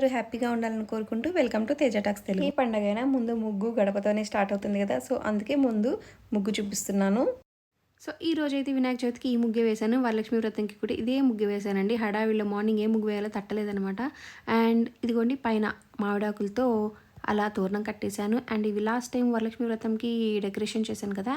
అందరూ హ్యాపీగా ఉండాలని కోరుకుంటూ welcome to Teja talks Telugu. ఈ పండగైనా ముందు ముగ్గు గడపతోనే స్టార్ట్ అవుతుంది కదా, సో అందుకే ముందు ముగ్గు చూపిస్తున్నాను. సో ఈ రోజైతే వినాయక చవితికి ఈ ముగ్గు వేశాను. వరలక్ష్మి వ్రతంకి కూడా ఇదే ముగ్గు వేశానండి. హడావిడిలో మార్నింగ్ ఏ ముగ్గు వేయాలో తట్టలేదనమాట. అండ్ ఇదిగోండి పైన మామిడాకులతో అలా తోరణం కట్టేశాను. అండ్ ఇవి లాస్ట్ టైం వరలక్ష్మి వ్రతంకి డెకరేషన్ చేశాను కదా,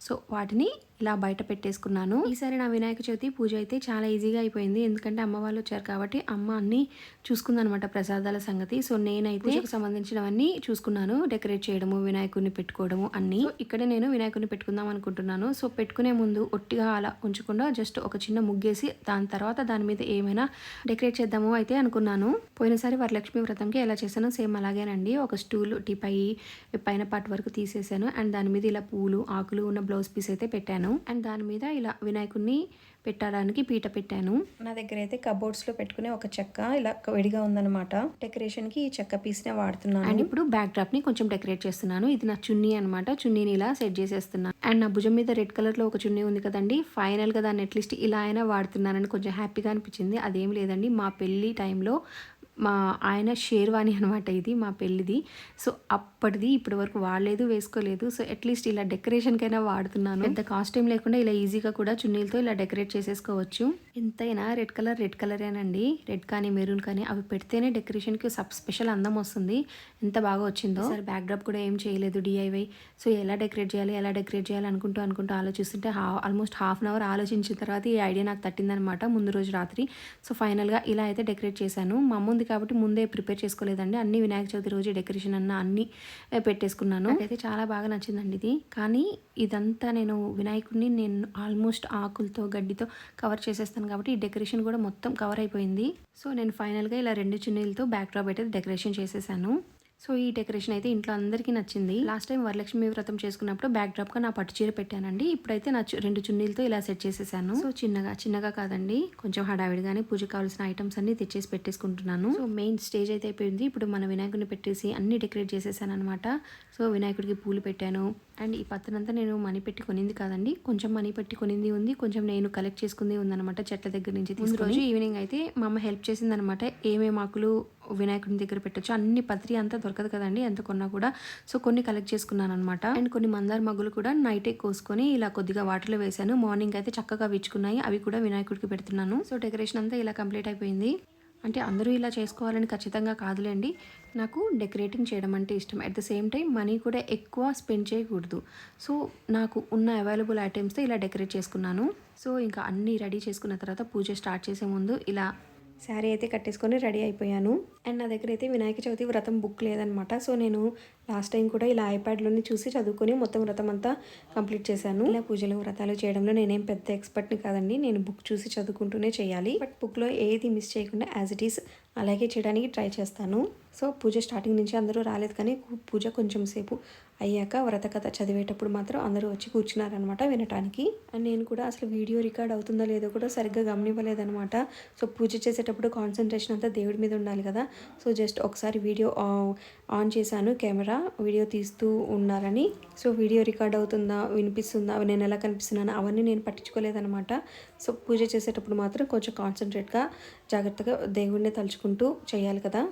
సో వాటిని ఇలా బయట పెట్టేసుకున్నాను. ఈసారి నా వినాయక చవితి పూజ అయితే చాలా ఈజీగా అయిపోయింది. ఎందుకంటే అమ్మ వాళ్ళు వచ్చారు కాబట్టి అమ్మ అన్నీ చూసుకుందనమాట ప్రసాదాల సంగతి. సో నేనైతే పూజకు సంబంధించినవన్నీ చూసుకున్నాను. డెకరేట్ చేయడము, వినాయకుడిని పెట్టుకోవడము అన్నీ. సో ఇక్కడే నేను వినాయకుడిని పెట్టుకుందాం అనుకుంటున్నాను. సో పెట్టుకునే ముందు ఒట్టిగా అలా ఉంచకుండా జస్ట్ ఒక చిన్న ముగ్గేసి దాని తర్వాత దాని మీద ఏమైనా డెకరేట్ చేద్దాము అయితే అనుకున్నాను. పోయినసారి వరలక్ష్మి వ్రతంకి ఎలా చేశానో సేమ్ అలాగేనండి. ఒక స్టూల్ టీపై పైన పార్ట్ వరకు తీసేసాను. అండ్ దాని మీద ఇలా పూలు ఆకులు ఉన్న బ్లౌజ్ పీస్ అయితే పెట్టాను. అండ్ దాని మీద ఇలా వినాయకుడిని పెట్టడానికి పీట పెట్టాను. నా దగ్గర అయితే కబోర్డ్స్లో పెట్టుకునే ఒక చెక్క ఇలా విడిగా ఉందన్నమాట. డెకరేషన్కి ఈ చెక్క పీస్నే వాడుతున్నాను. అండ్ ఇప్పుడు బ్యాక్ డ్రాప్ని కొంచెం డెకరేట్ చేస్తున్నాను. ఇది నా చున్నీ అనమాట. చున్నీని ఇలా సెట్ చేసేస్తున్నాను. అండ్ నా భుజం మీద రెడ్ కలర్లో ఒక చున్నీ ఉంది కదండి, ఫైనల్గా దాన్ని అట్లీస్ట్ ఇలా అయినా వాడుతున్నానని కొంచెం హ్యాపీగా అనిపించింది. అదేం లేదండి, మా పెళ్ళి టైంలో మా ఆయన షేర్వాణి అనమాట ఇది, మా పెళ్ళిది. సో అప్పటిది ఇప్పటి వరకు వాడలేదు, వేసుకోలేదు. సో అట్లీస్ట్ ఇలా డెకరేషన్కైనా వాడుతున్నాను. పెద్ద కాస్ట్యూమ్ లేకుండా ఇలా ఈజీగా కూడా చున్నీలతో ఇలా డెకరేట్ చేసేసుకోవచ్చు. ఎంతైనా రెడ్ కలరేనండి. రెడ్ కానీ మెరూన్ కానీ అవి పెడితేనే డెకరేషన్కి స్పెషల్ అందం వస్తుంది. ఎంత బాగా వచ్చిందో. సరే బ్యాక్ డ్రాప్ కూడా ఏం చేయలేదు, DIY. సో ఎలా డెకరేట్ చేయాలి అనుకుంటూ ఆలోచిస్తుంటే ఆల్మోస్ట్ హాఫ్ అన్ అవర్ ఆలోచించిన తర్వాత ఈ ఐడియా నాకు తట్టిందనమాట ముందు రోజు రాత్రి. సో ఫైనల్గా ఇలా అయితే డెకరేట్ చేశాను. మా ముందు కాబట్టి ముందే ప్రిపేర్ చేసుకోలేదండి. అన్ని వినాయక చవితి రోజు డెకరేషన్ అన్ని పెట్టేసుకున్నాను. అయితే చాలా బాగా నచ్చిందండి ఇది. కానీ ఇదంతా నేను వినాయకుడిని ఆల్మోస్ట్ ఆకులతో గడ్డితో కవర్ చేసేస్తాను కాబట్టి ఈ డెకరేషన్ కూడా మొత్తం కవర్ అయిపోయింది. సో నేను ఫైనల్గా ఇలా 2 చున్నీలతో బ్యాక్ డ్రాప్ అయితే డెకరేషన్ చేసేసాను. సో ఈ డెకరేషన్ అయితే ఇంట్లో అందరికీ నచ్చింది. లాస్ట్ టైం వరలక్ష్మి వ్రతం చేసుకున్నప్పుడు బ్యాక్ డ్రాప్గా నా పట్టు చీర పెట్టానండి. ఇప్పుడైతే నా 2 చున్నీలతో ఇలా సెట్ చేసేసాను. సో చిన్నగా కాదండి, కొంచెం హడావిడిగానే పూజకు కావాల్సిన ఐటమ్స్ అన్ని తెచ్చేసి పెట్టేసుకుంటున్నాను. సో మెయిన్ స్టేజ్ అయితే అయిపోయింది. ఇప్పుడు మన వినాయకుడిని పెట్టేసి అన్ని డెకరేట్ చేసేసాను అనమాట. సో వినాయకుడికి పూలు పెట్టాను. అండ్ ఈ పత్రంతా నేను మనీ పెట్టి కొనింది కాదండి, కొంచెం మనీ పెట్టి కొనింది ఉంది, కొంచెం నేను కలెక్ట్ చేసుకుంది ఉందన్నమాట చెట్ల దగ్గర నుంచి. ముందు రోజు ఈవినింగ్ అయితే మా అమ్మ హెల్ప్ చేసిందనమాట. ఏమేమి ఆకులు వినాయకుడి దగ్గర పెట్టచ్చు, అన్ని పత్రి అంతా దొరకదు కదండి ఎంత కొన్నా కూడా. సో కొన్ని కలెక్ట్ చేసుకున్నాను అనమాట. అండ్ కొన్ని మందార మగ్గులు కూడా నైటే కోసుకొని ఇలా కొద్దిగా వాటర్లో వేసాను. మార్నింగ్ అయితే చక్కగా విచ్చుకున్నాయి. అవి కూడా వినాయకుడికి పెడుతున్నాను. సో డెకరేషన్ అంతా ఇలా కంప్లీట్ అయిపోయింది. అంటే అందరూ ఇలా చేసుకోవాలని ఖచ్చితంగా కాదులేండి. నాకు డెకరేటింగ్ చేయడం అంటే ఇష్టం. At the same time money కూడా ఎక్కువ స్పెండ్ చేయకూడదు. సో నాకు ఉన్న అవైలబుల్ ఐటమ్స్తో ఇలా డెకరేట్ చేసుకున్నాను. సో ఇంకా అన్నీ రెడీ చేసుకున్న తర్వాత పూజ స్టార్ట్ చేసే ముందు ఇలా శారీ అయితే కట్టేసుకొని రెడీ అయిపోయాను. అండ్ నా దగ్గర అయితే వినాయక చవితి వ్రతం బుక్ లేదనమాట. సో నేను లాస్ట్ టైం కూడా ఇలా ఐప్యాడ్లోనే చూసి చదువుకొని మొత్తం వ్రతం అంతా కంప్లీట్ చేశాను. ఇలా పూజలు వ్రతాలు చేయడంలో నేనేం పెద్ద ఎక్స్పర్ట్ని కాదండి. నేను బుక్ చూసి చదువుకుంటూనే చేయాలి. బట్ బుక్లో ఏది మిస్ చేయకుండా యాజ్ ఇట్ ఈస్ అలాగే చేయడానికి ట్రై చేస్తాను. సో పూజ స్టార్టింగ్ నుంచి అందరూ రాలేదు, కానీ పూజ కొంచెం సేపు అయ్యాక వ్రత కథ చదివేటప్పుడు మాత్రం అందరూ వచ్చి కూర్చున్నారనమాట వినటానికి. అండ్ నేను కూడా అసలు వీడియో రికార్డ్ అవుతుందో లేదో కూడా సరిగ్గా గమనివ్వలేదనమాట. సో పూజ చేసేటప్పుడు కాన్సన్ట్రేషన్ అంతా దేవుడి మీద ఉండాలి కదా. సో జస్ట్ ఒకసారి వీడియో ఆన్ చేశాను, కెమెరా వీడియో తీస్తూ ఉన్నారని. సో వీడియో రికార్డ్ అవుతుందా, వినిపిస్తుందా, నేను ఎలా కనిపిస్తున్నాను అవన్నీ నేను పట్టించుకోలేదనమాట. సో పూజ చేసేటప్పుడు మాత్రం కొంచెం కాన్సన్ట్రేట్గా జాగ్రత్తగా దేవుడిని తలుచుకుంటూ చేయాలి కదా.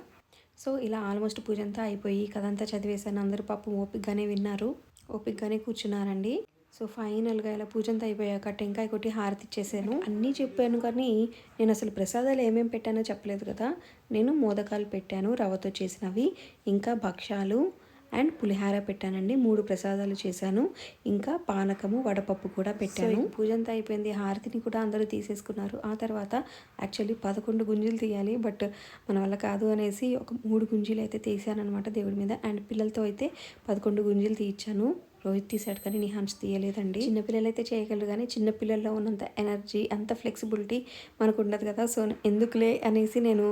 సో ఇలా ఆల్మోస్ట్ పూజ అంతా అయిపోయి కథంతా చదివేశాను. అందరూ పాపం ఓపికగానే విన్నారు, ఓపికగానే కూర్చున్నారండి. సో ఫైనల్గా ఇలా పూజ అంతా అయిపోయాక టెంకాయ కొట్టి హారతి ఇచ్చేసాను. అన్నీ చెప్పాను కానీ నేను అసలు ప్రసాదాలు ఏమేమి పెట్టానో చెప్పలేదు కదా. నేను మోదకాలు పెట్టాను, రవ్వతో చేసినవి, ఇంకా భక్షాలు అండ్ పులిహార పెట్టానండి. 3 ప్రసాదాలు చేశాను. ఇంకా పానకము, వడపప్పు కూడా పెట్టాను. పూజ అంతా అయిపోయింది. హారతిని కూడా అందరూ తీసేసుకున్నారు. ఆ తర్వాత యాక్చువల్లీ 11 గుంజీలు తీయాలి, బట్ మన వల్ల కాదు అనేసి ఒక 3 గుంజీలు అయితే తీసాను అనమాట దేవుడి మీద. అండ్ పిల్లలతో అయితే 11 గుంజీలు తీయించాను. రోహిత్ తీసాడు కానీ నిహాన్స్ తీయలేదండి. చిన్నపిల్లలు అయితే చేయగలరు కానీ చిన్నపిల్లల్లో ఉన్నంత ఎనర్జీ, అంత ఫ్లెక్సిబిలిటీ మనకు ఉండదు కదా. సో ఎందుకులే అనేసి నేను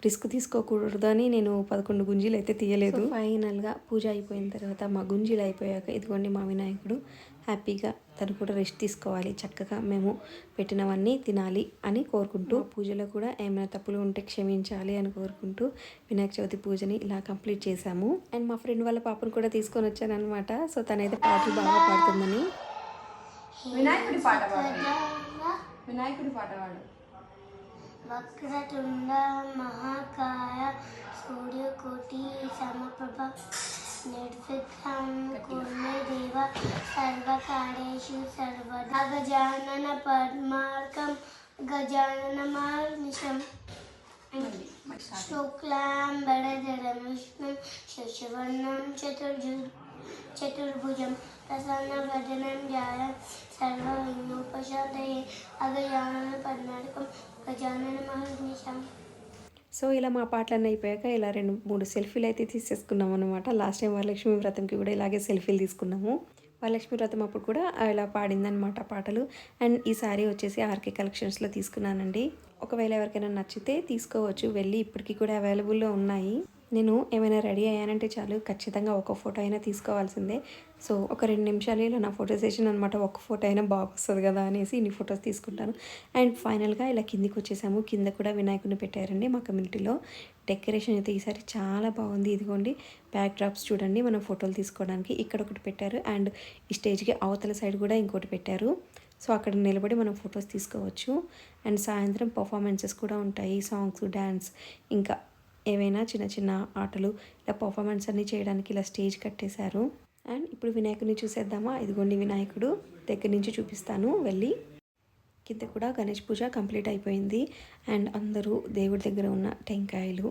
రిస్క్ తీసుకోకూడదు అని నేను 11 గుంజీలు అయితే తీయలేదు. ఫైనల్గా పూజ అయిపోయిన తర్వాత మా గుంజీలు అయిపోయాక ఇదిగోండి మా వినాయకుడు హ్యాపీగా తను కూడా రెస్ట్ తీసుకోవాలి, చక్కగా మేము పెట్టినవన్నీ తినాలి అని కోరుకుంటూ, పూజలో కూడా ఏమైనా తప్పులు ఉంటే క్షమించాలి అని కోరుకుంటూ వినాయక చవితి పూజని ఇలా కంప్లీట్ చేశాము. అండ్ మా ఫ్రెండ్ వాళ్ళ పాపను కూడా తీసుకొని వచ్చాను అనమాట. సో తనైతే పాటలు బాగా పాడుతుందని. వినాయకుడి పాట పాడు. వక్రతుండ మహాకాయ సూర్యకోటి సమప్రభ నిర్విఘ్నం కుర్మే దేవ సర్వకార్యేషు సర్వదా గజానన పద్మార్కం గజాననమహర్నిశం శుక్లాంబరధరం విష్ణుం శశివర్ణం చతుర్భుజం ప్రసన్నవదనం ధ్యాయామి సర్వవిఘ్నోపశాంతయే అగజానన పద్మార్కం గజాననమహర్నిశం. సో ఇలా మా పాటలన్నీ అయిపోయాక ఇలా 2-3 సెల్ఫీలు అయితే తీసేసుకున్నాం అనమాట. లాస్ట్ టైం వరలక్ష్మి వ్రతంకి కూడా ఇలాగే సెల్ఫీలు తీసుకున్నాము. వరలక్ష్మి వ్రతం అప్పుడు కూడా ఇలా పాడిందనమాట పాటలు. అండ్ ఈ సారీ వచ్చేసి ఆర్కే కలెక్షన్స్లో తీసుకున్నానండి. ఒకవేళ ఎవరికైనా నచ్చితే తీసుకోవచ్చు, వెళ్ళి ఇప్పటికీ కూడా అవైలబుల్లో ఉన్నాయి. నేను ఏమైనా రెడీ అయ్యానంటే చాలు ఖచ్చితంగా ఒక ఫోటో అయినా తీసుకోవాల్సిందే. సో ఒక 2 నిమిషాలు ఇలా నా ఫోటో సెషన్ అనమాట. ఒక ఫోటో అయినా బాగొస్తుంది కదా అనేసి ఇన్ని ఫొటోస్ తీసుకుంటాను. అండ్ ఫైనల్గా ఇలా కిందికి వచ్చేసాము. కింద కూడా వినాయకుడిని పెట్టారండి మా కమ్యూనిటీలో. డెకరేషన్ అయితే ఈసారి చాలా బాగుంది. ఇదిగోండి బ్యాక్ డ్రాప్స్ చూడండి మనం ఫోటోలు తీసుకోవడానికి. ఇక్కడ ఒకటి పెట్టారు అండ్ ఈ స్టేజ్కి అవతల సైడ్ కూడా ఇంకోటి పెట్టారు. సో అక్కడ నిలబడి మనం ఫొటోస్ తీసుకోవచ్చు. అండ్ సాయంత్రం పర్ఫార్మెన్సెస్ కూడా ఉంటాయి, సాంగ్స్, డ్యాన్స్, ఇంకా ఏవైనా చిన్న చిన్న ఆటలు ఇలా పర్ఫార్మెన్స్ అన్నీ చేయడానికి ఇలా స్టేజ్ కట్టేశారు. అండ్ ఇప్పుడు వినాయకుడిని చూసేద్దామా. ఇదిగోండి వినాయకుడు దగ్గర నుంచి చూపిస్తాను వెళ్ళి. కింద కూడా గణేష్ పూజ కంప్లీట్ అయిపోయింది. అండ్ అందరూ దేవుడి దగ్గర ఉన్న టెంకాయలు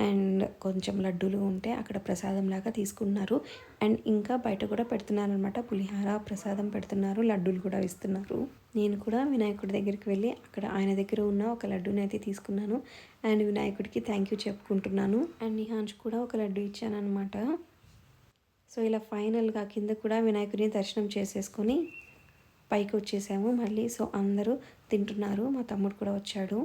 అండ్ కొంచెం లడ్డూలు ఉంటే అక్కడ ప్రసాదం లాగా తీసుకున్నారు. అండ్ ఇంకా బయట కూడా పెడుతున్నారు అనమాట. పులిహార ప్రసాదం పెడుతున్నారు, లడ్డూలు కూడా ఇస్తున్నారు. నేను కూడా వినాయకుడి దగ్గరికి వెళ్ళి అక్కడ ఆయన దగ్గర ఉన్న ఒక లడ్డూని అయితే తీసుకున్నాను. అండ్ వినాయకుడికి థ్యాంక్ యూ చెప్పుకుంటున్నాను. అండ్ నిహాన్స్ కూడా ఒక లడ్డు ఇచ్చాను అనమాట. సో ఇలా ఫైనల్గా కింద కూడా వినాయకుడిని దర్శనం చేసేసుకొని పైకి వచ్చేసాము మళ్ళీ. సో అందరూ తింటున్నారు, మా తమ్ముడు కూడా వచ్చాడు.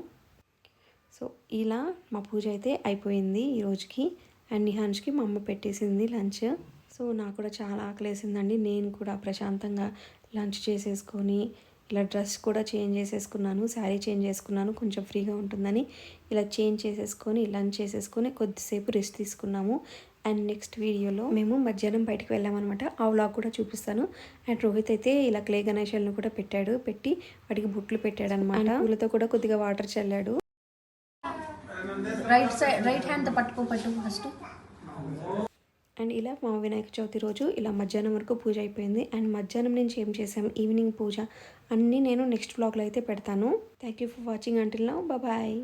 సో ఇలా మా పూజ అయితే అయిపోయింది ఈ రోజుకి. అండ్ నిహాన్స్కి మా అమ్మ పెట్టేసింది లంచ్. సో నాకు కూడా చాలా ఆకలేసిందండి. నేను కూడా ప్రశాంతంగా లంచ్ చేసేసుకొని ఇలా డ్రెస్ కూడా చేంజ్ చేసేసుకున్నాను, శారీ చేంజ్ చేసుకున్నాను కొంచెం ఫ్రీగా ఉంటుందని. ఇలా చేంజ్ చేసేసుకొని లంచ్ చేసేసుకొని కొద్దిసేపు రెస్ట్ తీసుకున్నాము. అండ్ నెక్స్ట్ వీడియోలో మేము మధ్యాహ్నం బయటకు వెళ్ళామన్నమాట. ఆ వ్లాగ్ కూడా చూపిస్తాను. అండ్ రోహిత్ అయితే ఇలా క్లే గణేశాలను కూడా పెట్టి వాటికి బుట్లు పెట్టాడు అనమాట. పూలతో కూడా కొద్దిగా వాటర్ చల్లాడు. రైట్ హ్యాండ్ పట్టు ఫస్ట్. అండ్ ఇలా మా వినాయక చవితి రోజు ఇలా మధ్యాహ్నం వరకు పూజ అయిపోయింది. అండ్ మధ్యాహ్నం నుంచి ఏం చేసాం, ఈవినింగ్ పూజ అన్నీ నేను నెక్స్ట్ వ్లాగ్లో అయితే పెడతాను. Thank you for watching until now. Bye.